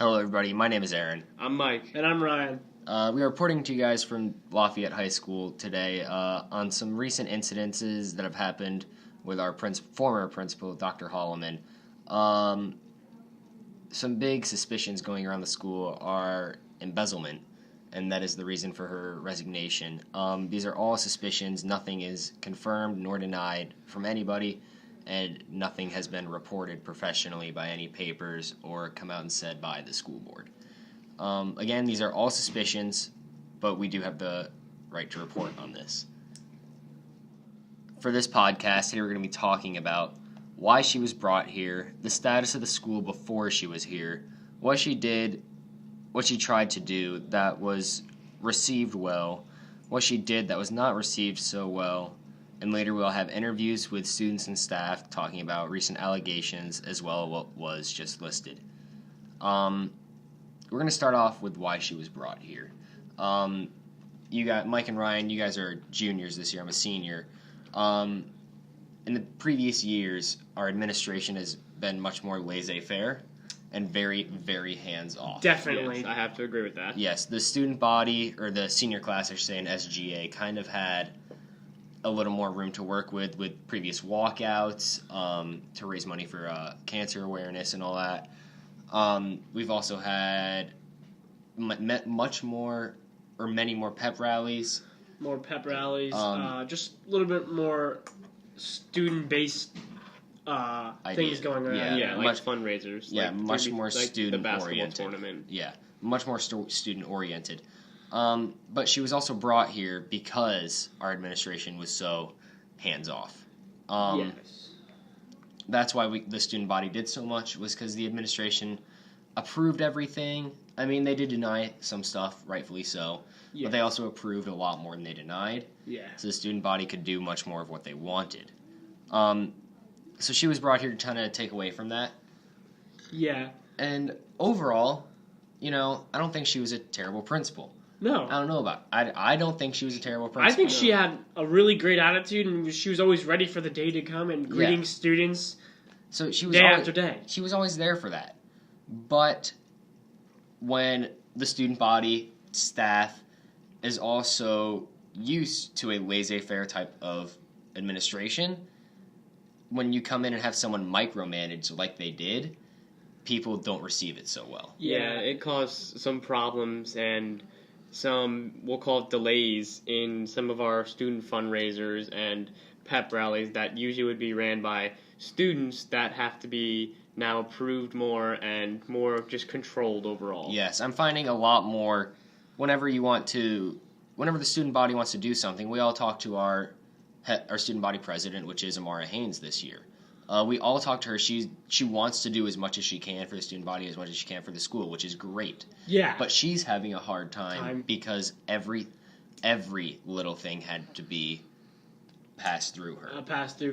Hello, everybody. My name is Aaron. I'm Mike. And I'm Ryan. We are reporting to you guys from Lafayette High School today on some recent incidences that have happened with our former principal, Dr. Holleman. Some big suspicions going around the school are embezzlement, and that is the reason for her resignation. These are all suspicions. Nothing is confirmed nor denied from anybody, and nothing has been reported professionally by any papers or come out and said by the school board. Again, these are all suspicions, but we do have the right to report on this. For this podcast, today we're going to be talking about why she was brought here, the status of the school before she was here, what she did, what she tried to do that was received well, what she did that was not received so well, and later we'll have interviews with students and staff talking about recent allegations as well as what was just listed. We're going to start off with why she was brought here. You got Mike and Ryan, you guys are juniors this year, I'm a senior. In the previous years, our administration has been much more laissez-faire and very, very hands-off. Definitely. Yes, I have to agree with that. Yes, the student body, or the senior class, I should say, in SGA, kind of had a little more room to work with previous walkouts, to raise money for cancer awareness and all that. We've also had many more pep rallies. More pep rallies, just a little bit more student-based things going around. Yeah, like fundraisers. Yeah, like much more like student-oriented. the basketball tournament. Yeah, much more student-oriented. But she was also brought here because our administration was so hands-off. Yes. That's why the student body did so much, was because the administration approved everything. I mean, they did deny some stuff, rightfully so, but they also approved a lot more than they denied. Yeah. So the student body could do much more of what they wanted. So she was brought here to kind of take away from that. Yeah. And overall, I don't think she was a terrible principal. No. I don't know about it. I don't think she was a terrible principal. I think she had a really great attitude, and she was always ready for the day to come and greeting students so she was day always, after day. She was always there for that. But when the student body, staff, is also used to a laissez-faire type of administration, when you come in and have someone micromanage like they did, people don't receive it so well. Yeah, it caused some problems and some, we'll call it delays, in some of our student fundraisers and pep rallies that usually would be ran by students that have to be now approved more and more just controlled overall. Yes, I'm finding a lot more whenever the student body wants to do something, we all talk to our student body president, which is Amara Haynes this year. We all talk to her. She wants to do as much as she can for the student body, as much as she can for the school, which is great. Yeah. But she's having a hard time because every little thing had to be passed through her.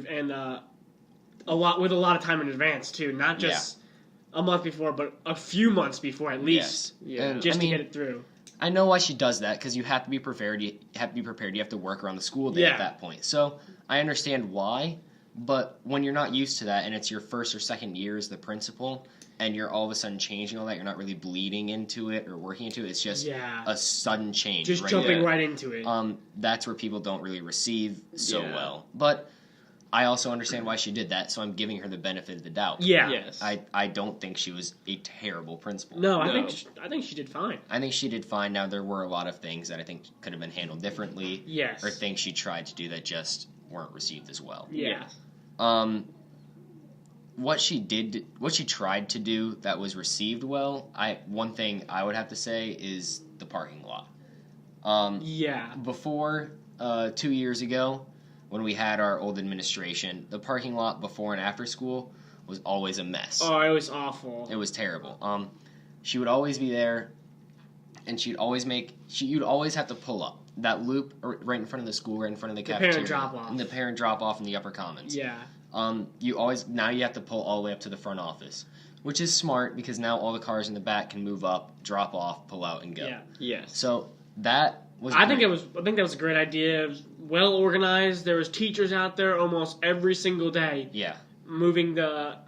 And a lot of time in advance too, not just a month before, but a few months before at least. Yes. And, just to get it through. I know why she does that, because you have to be prepared. You have to work around the school day at that point. So I understand why, but when you're not used to that and it's your first or second year as the principal, and you're all of a sudden changing all that, you're not really bleeding into it or working into it. It's just a sudden change. Just jumping right into it. That's where people don't really receive so well. But I also understand why she did that, so I'm giving her the benefit of the doubt. Yeah. Yes. I don't think she was a terrible principal. No, I think she did fine. I think she did fine. Now, there were a lot of things that I think could have been handled differently. Yes. Or things she tried to do that just weren't received as well. Yeah. What she tried to do that was received well, one thing I would have to say is the parking lot. Before 2 years ago, when we had our old administration, the parking lot before and after school was always a mess. Oh, it was awful. It was terrible. She would always be there, and you'd always have to pull up that loop right in front of the school, right in front of the cafeteria. Parent drop-off. And the parent drop-off in the upper commons. Yeah. You have to pull all the way up to the front office, which is smart because now all the cars in the back can move up, drop off, pull out, and go. Yeah. Yes. So that was. I think that was a great idea. It was well organized. There was teachers out there almost every single day. Yeah. Moving the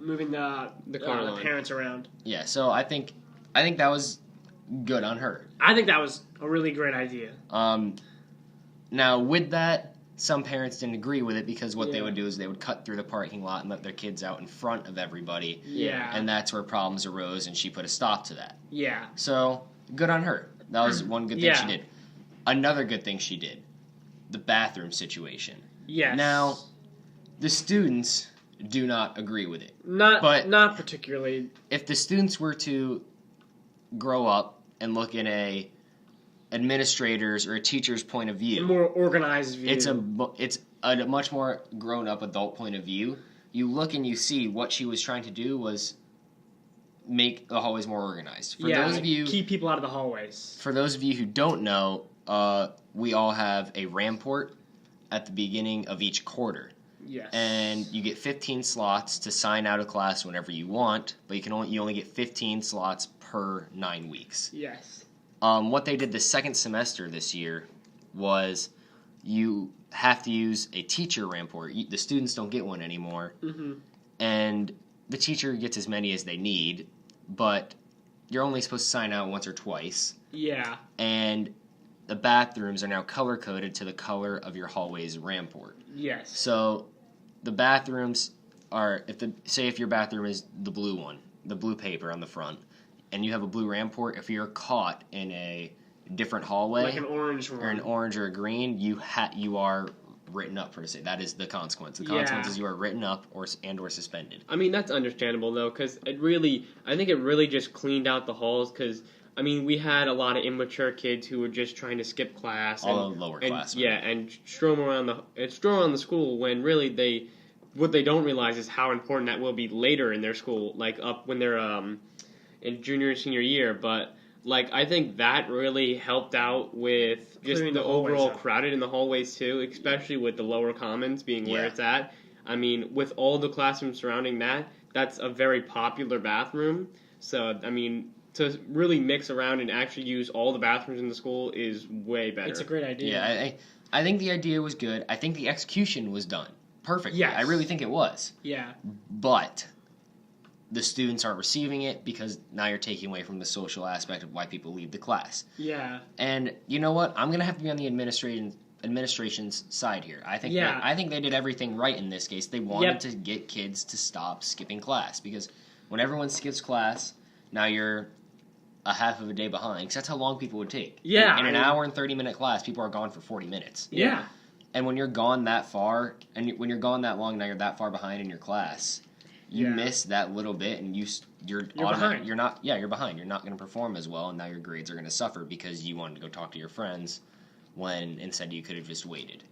car line. parents around. Yeah. So I think I think that was good on her. I think that was a really great idea. Now, with that, some parents didn't agree with it because what they would do is they would cut through the parking lot and let their kids out in front of everybody. Yeah. And that's where problems arose, and she put a stop to that. Yeah. So, good on her. That was one good thing she did. Another good thing she did, the bathroom situation. Yes. Now, the students do not agree with it. Not particularly. If the students were to grow up and look at a administrator's or a teacher's point of view, A more organized view. it's a much more grown-up adult point of view. You look and you see what she was trying to do was make the hallways more organized. For those of you keep people out of the hallways. For those of you who don't know, we all have a ramport at the beginning of each quarter. Yes. And you get 15 slots to sign out of class whenever you want, but you only get 15 slots per 9 weeks. Yes. What they did the second semester this year was you have to use a teacher ramport. The students don't get one anymore. Mm-hmm. And the teacher gets as many as they need, but you're only supposed to sign out once or twice. Yeah. And the bathrooms are now color-coded to the color of your hallway's ramport. Yes. So the bathrooms are, if your bathroom is the blue one, the blue paper on the front, and you have a blue ramport, if you're caught in a different hallway, like an orange one, or an orange or a green, you are written up for that is the consequence. The consequence is you are written up or suspended. I mean, that's understandable though, because I think it really just cleaned out the halls. Because I mean, we had a lot of immature kids who were just trying to skip class, all the lower class, and stroll around the school when really what they don't realize is how important that will be later in their school, like up when they're in junior and senior year. But like, I think that really helped out with just the overall crowded in the hallways too, especially with the lower commons being where it's at. I mean, with all the classrooms surrounding that's a very popular bathroom. So, I mean, to really mix around and actually use all the bathrooms in the school is way better. It's a great idea. Yeah, I think the idea was good. I think the execution was done perfectly. Yes. I really think it was. Yeah. But the students aren't receiving it because now you're taking away from the social aspect of why people leave the class. Yeah. And you know what? I'm going to have to be on the administration's side here. I think they did everything right in this case. They wanted to get kids to stop skipping class, because when everyone skips class, now you're a half of a day behind, because that's how long people would take. Yeah. In an hour and 30-minute class, people are gone for 40 minutes. Yeah. And when you're gone that far, and when you're gone that long, now you're that far behind in your class. You miss that little bit, and you're behind. You're behind. You're not going to perform as well, and now your grades are going to suffer because you wanted to go talk to your friends when instead you could have just waited.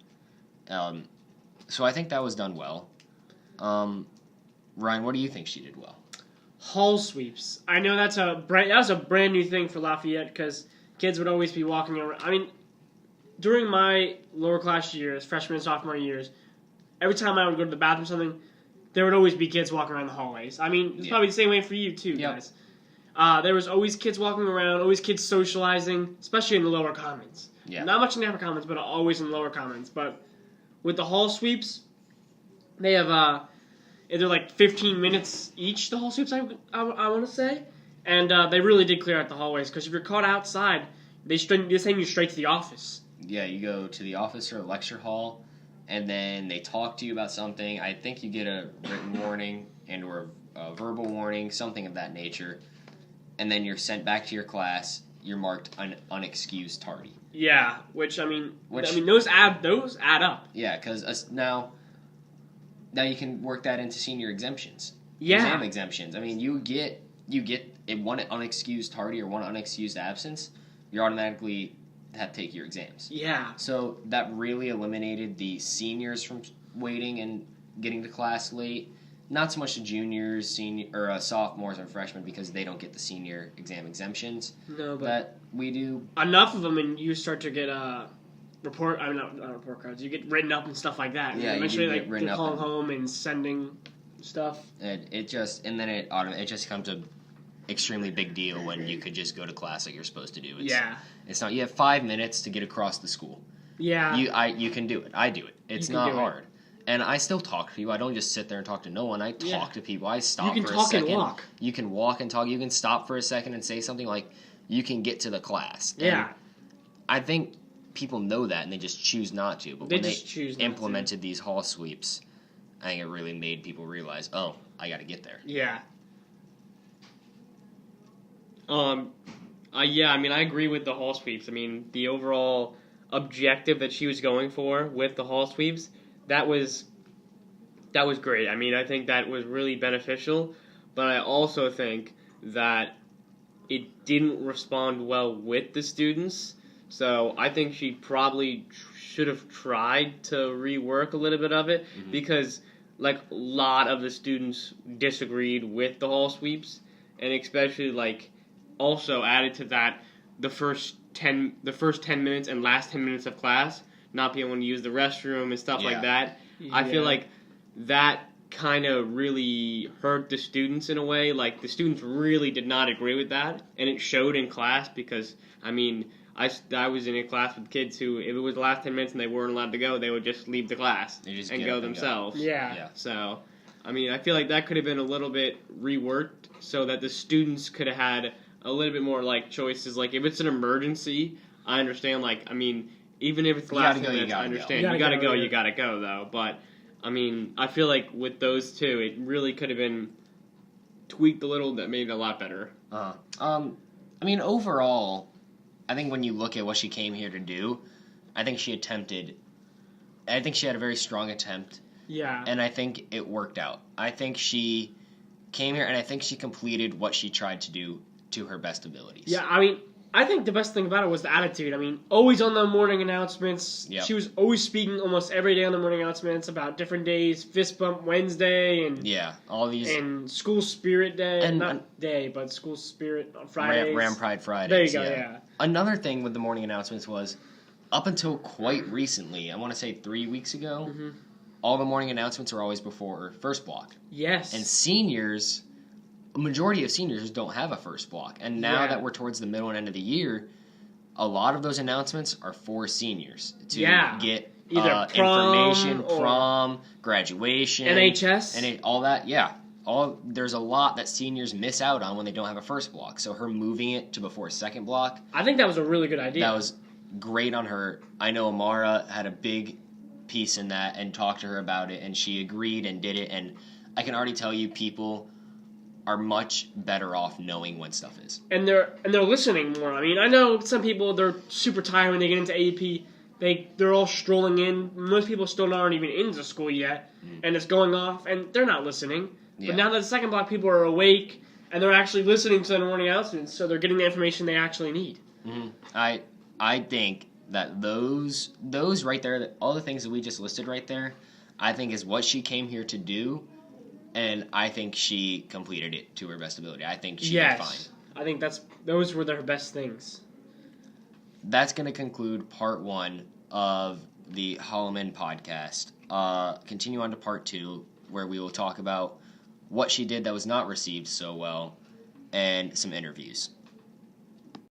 So I think that was done well. Ryan, what do you think she did well? Hall sweeps. I know that was a brand new thing for Lafayette, because kids would always be walking around. I mean, during my lower class years, freshman and sophomore years, every time I would go to the bathroom or something, there would always be kids walking around the hallways. I mean, it's probably the same way for you too, guys. There was always kids walking around, always kids socializing, especially in the lower commons. Yeah. Not much in the upper commons, but always in the lower commons. But with the hall sweeps, they have they're like 15 minutes each, the hall sweeps, I want to say. And they really did clear out the hallways, because if you're caught outside, they send you straight to the office. Yeah, you go to the office or lecture hall, and then they talk to you about something. I think you get a written warning or a verbal warning, something of that nature. And then you're sent back to your class. You're marked unexcused tardy. Yeah, which those add up. Yeah, because now you can work that into senior exemptions. Yeah. Exam exemptions. I mean, you get one unexcused tardy or one unexcused absence, you automatically have to take your exams. Yeah. So that really eliminated the seniors from waiting and getting to class late. Not so much the juniors, sophomores, and freshmen, because they don't get the senior exam exemptions. No, but that we do. Enough of them, and you start to get not report cards. You get written up and stuff like that. Yeah, eventually, you get written up calling home and sending stuff. It just becomes a extremely big deal when you could just go to class like you're supposed to do. It's not. You have 5 minutes to get across the school. Yeah. You can do it. I do it. It's not hard. And I still talk to people. I don't just sit there and talk to no one. I talk to people. I stop You can for talk a second. and walk. You can walk and talk. You can stop for a second and say something. Like, you can get to the class. Yeah. And I think people know that, and they just choose not to. But They when just choose not to. implemented these hall sweeps, I think it really made people realize, oh, I got to get there. Yeah. Yeah, I mean, I agree with the hall sweeps. I mean, the overall objective that she was going for with the hall sweeps, that was great. I mean, I think that was really beneficial, but I also think that it didn't respond well with the students. So I think she probably should have tried to rework a little bit of it, because like a lot of the students disagreed with the hall sweeps, and especially like also added to that the first 10 minutes and last 10 minutes of class not being able to use the restroom and stuff like that. I feel like that kind of really hurt the students in a way. Like, the students really did not agree with that, and it showed in class, because I mean, I was in a class with kids who, if it was the last 10 minutes and they weren't allowed to go, they would just leave the class and go themselves. Yeah. So, I mean, I feel like that could have been a little bit reworked so that the students could have had a little bit more, like, choices. Like, if it's an emergency, I understand, like, I mean, even if it's the last 10 minutes, I understand. You gotta go, though. But, I mean, I feel like with those two, it really could have been tweaked a little that made it a lot better. I mean, overall, I think when you look at what she came here to do, I think she had a very strong attempt. Yeah. And I think it worked out. I think she came here, and I think she completed what she tried to do to her best abilities. Yeah, I mean, I think the best thing about it was the attitude. I mean, always on the morning announcements. Yep. She was always speaking almost every day on the morning announcements about different days, Fist Bump Wednesday, and all these, and School Spirit Day, and not day, but School Spirit on Fridays. Ram Pride Fridays. There you go. Yeah. Another thing with the morning announcements was, up until quite recently, I want to say 3 weeks ago, all the morning announcements are always before first block. Yes. And seniors, a majority of seniors don't have a first block. And now that we're towards the middle and end of the year, a lot of those announcements are for seniors to get either prom information, prom, graduation, NHS, and all that. There's a lot that seniors miss out on when they don't have a first block. So her moving it to before second block, I think that was a really good idea. that was great on her. I know Amara had a big piece in that and talked to her about it, and she agreed and did it. And I can already tell you, people are much better off knowing when stuff is. And they're listening more. I mean, I know some people, they're super tired when they get into AEP. They're all strolling in. Most people still aren't even into school yet, and it's going off, and they're not listening. Yeah. But now that the second block, people are awake, and they're actually listening to the morning announcements, so they're getting the information they actually need. I think that those right there, all the things that we just listed right there, I think is what she came here to do, and I think she completed it to her best ability. I think she did fine. I think those were their best things. That's going to conclude part 1 of the Holleman podcast. Continue on to part 2, where we will talk about what she did that was not received so well, and some interviews.